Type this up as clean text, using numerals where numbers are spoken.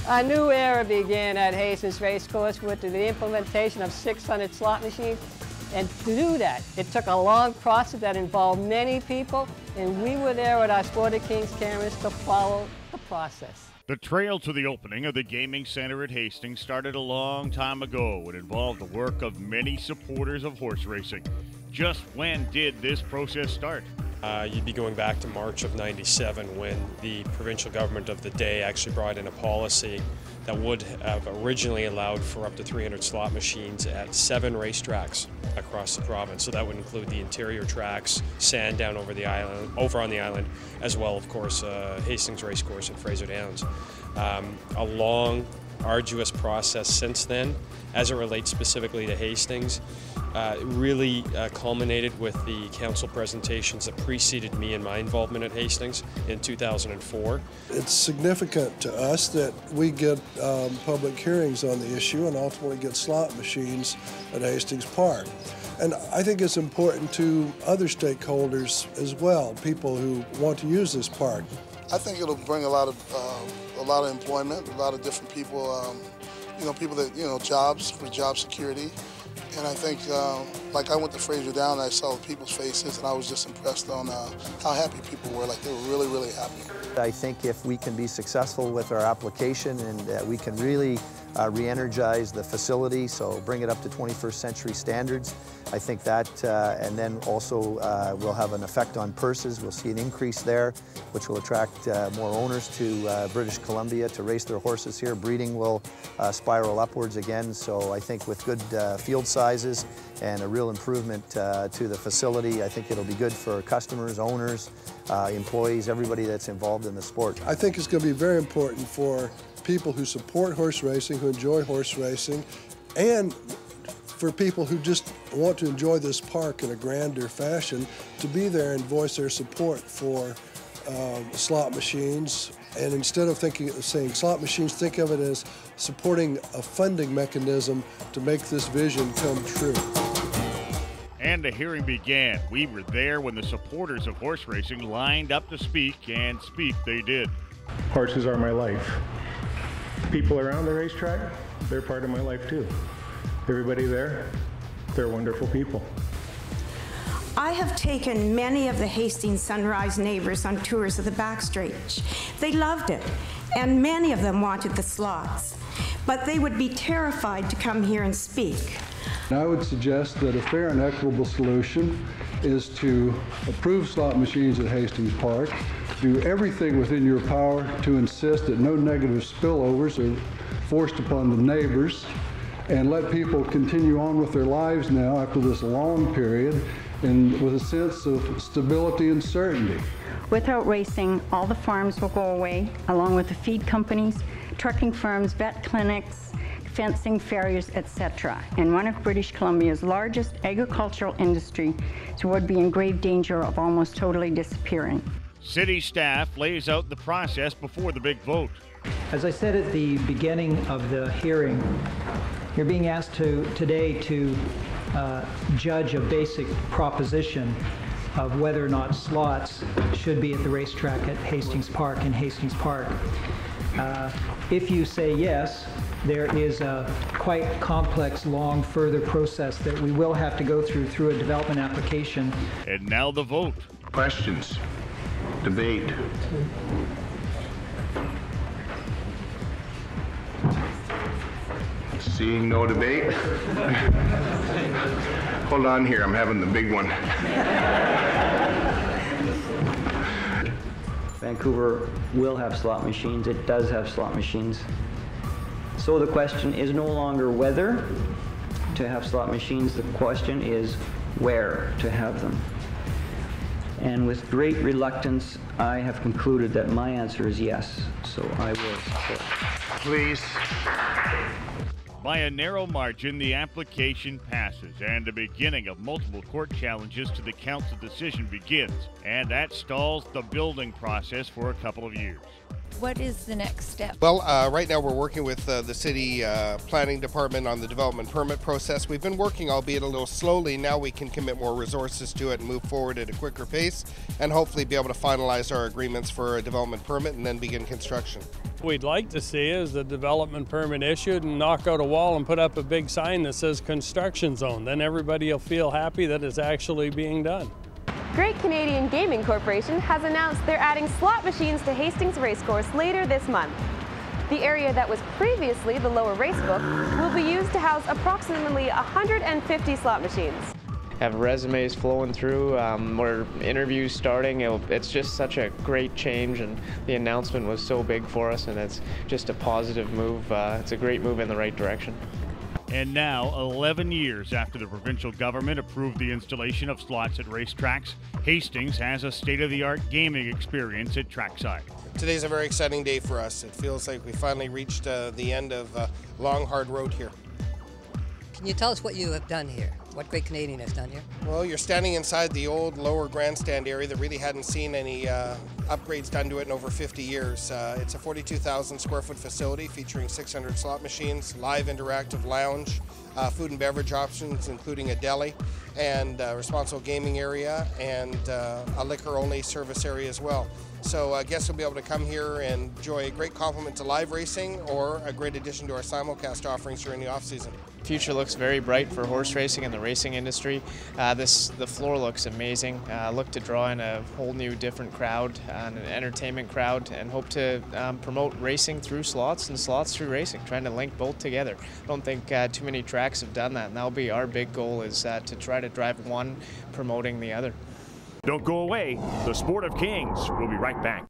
A new era began at Hastings Racecourse with the implementation of 600 slot machines. And to do that, it took a long process that involved many people, and we were there with our Sport of Kings cameras to follow the process. The trail to the opening of the gaming center at Hastings started a long time ago. It involved the work of many supporters of horse racing. Just when did this process start? You'd be going back to March of '97 when the provincial government of the day actually brought in a policy that would have originally allowed for up to 300 slot machines at 7 racetracks across the province. So that would include the interior tracks, sand down over on the island, as well, of course, Hastings Racecourse and Fraser Downs. A long, arduous process since then, as it relates specifically to Hastings. It really culminated with the council presentations that preceded me in my involvement at Hastings in 2004. It's significant to us that we get public hearings on the issue and ultimately get slot machines at Hastings Park. And I think it's important to other stakeholders as well, people who want to use this park. I think it'll bring a lot of employment, a lot of different people, people that, jobs, for job security. And I think, like I went to Fraser Down and I saw people's faces and I was just impressed on how happy people were. Like, they were really, really happy. I think if we can be successful with our application and we can really re-energize the facility, so bring it up to 21st century standards, I think that, and then also will have an effect on purses. We'll see an increase there, which will attract more owners to British Columbia to race their horses here. Breeding will spiral upwards again, so I think with good field sizes and a real improvement to the facility, I think it'll be good for customers, owners, employees, everybody that's involved in the sport. I think it's going to be very important for people who support horse racing, who enjoy horse racing, and for people who just want to enjoy this park in a grander fashion, to be there and voice their support for slot machines. And instead of saying slot machines, think of it as supporting a funding mechanism to make this vision come true. And the hearing began. We were there when the supporters of horse racing lined up to speak, and speak they did. Horses are my life. People around the racetrack, they're part of my life too. Everybody there, they're wonderful people. I have taken many of the Hastings Sunrise neighbors on tours of the backstretch. They loved it, and many of them wanted the slots, but they would be terrified to come here and speak. I would suggest that a fair and equitable solution is to approve slot machines at Hastings Park, do everything within your power to insist that no negative spillovers are forced upon the neighbors, and let people continue on with their lives now after this long period and with a sense of stability and certainty. Without racing, all the farms will go away, along with the feed companies, trucking firms, vet clinics, fencing, farriers, etc. And one of British Columbia's largest agricultural industries would be in grave danger of almost totally disappearing. City staff lays out the process before the big vote. As I said at the beginning of the hearing, you're being asked today to judge a basic proposition of whether or not slots should be at the racetrack at Hastings Park in Hastings Park. If you say yes, there is a quite complex, long, further process that we will have to go through a development application. And now the vote. Questions? Debate? Seeing no debate? Hold on here, I'm having the big one. Vancouver will have slot machines. It does have slot machines. So the question is no longer whether to have slot machines. The question is where to have them. And with great reluctance, I have concluded that my answer is yes. So I will support. Please. By a narrow margin, the application passes, and the beginning of multiple court challenges to the council decision begins, and that stalls the building process for a couple of years. What is the next step? Well, right now we're working with the city planning department on the development permit process. We've been working, albeit a little slowly. Now we can commit more resources to it and move forward at a quicker pace, and hopefully be able to finalize our agreements for a development permit and then begin construction. We'd like to see is the development permit issued and knock out a wall and put up a big sign that says construction zone. Then everybody will feel happy that it's actually being done. Great Canadian Gaming Corporation has announced they're adding slot machines to Hastings Racecourse later this month. The area that was previously the lower racebook will be used to house approximately 150 slot machines. Have resumes flowing through, where interviews starting. It's just such a great change, and the announcement was so big for us, and it's just a positive move. It's a great move in the right direction. And now, 11 years after the provincial government approved the installation of slots at racetracks, Hastings has a state-of-the-art gaming experience at trackside. Today's a very exciting day for us. It feels like we finally reached the end of a long, hard road here. Can you tell us what you have done here? What Great Canadian has done here? Well, you're standing inside the old lower grandstand area that really hadn't seen any upgrades done to it in over 50 years. It's a 42,000 square foot facility featuring 600 slot machines, live interactive lounge, food and beverage options including a deli, and a responsible gaming area, and a liquor-only service area as well. So guests will be able to come here and enjoy a great complement to live racing or a great addition to our simulcast offerings during the off-season. The future looks very bright for horse racing and the racing industry. The floor looks amazing. Look to draw in a whole new different crowd, an entertainment crowd, and hope to promote racing through slots and slots through racing, trying to link both together. I don't think too many tracks have done that, and that'll be our big goal, is to try to drive one promoting the other. Don't go away. The Sport of Kings. We'll be right back.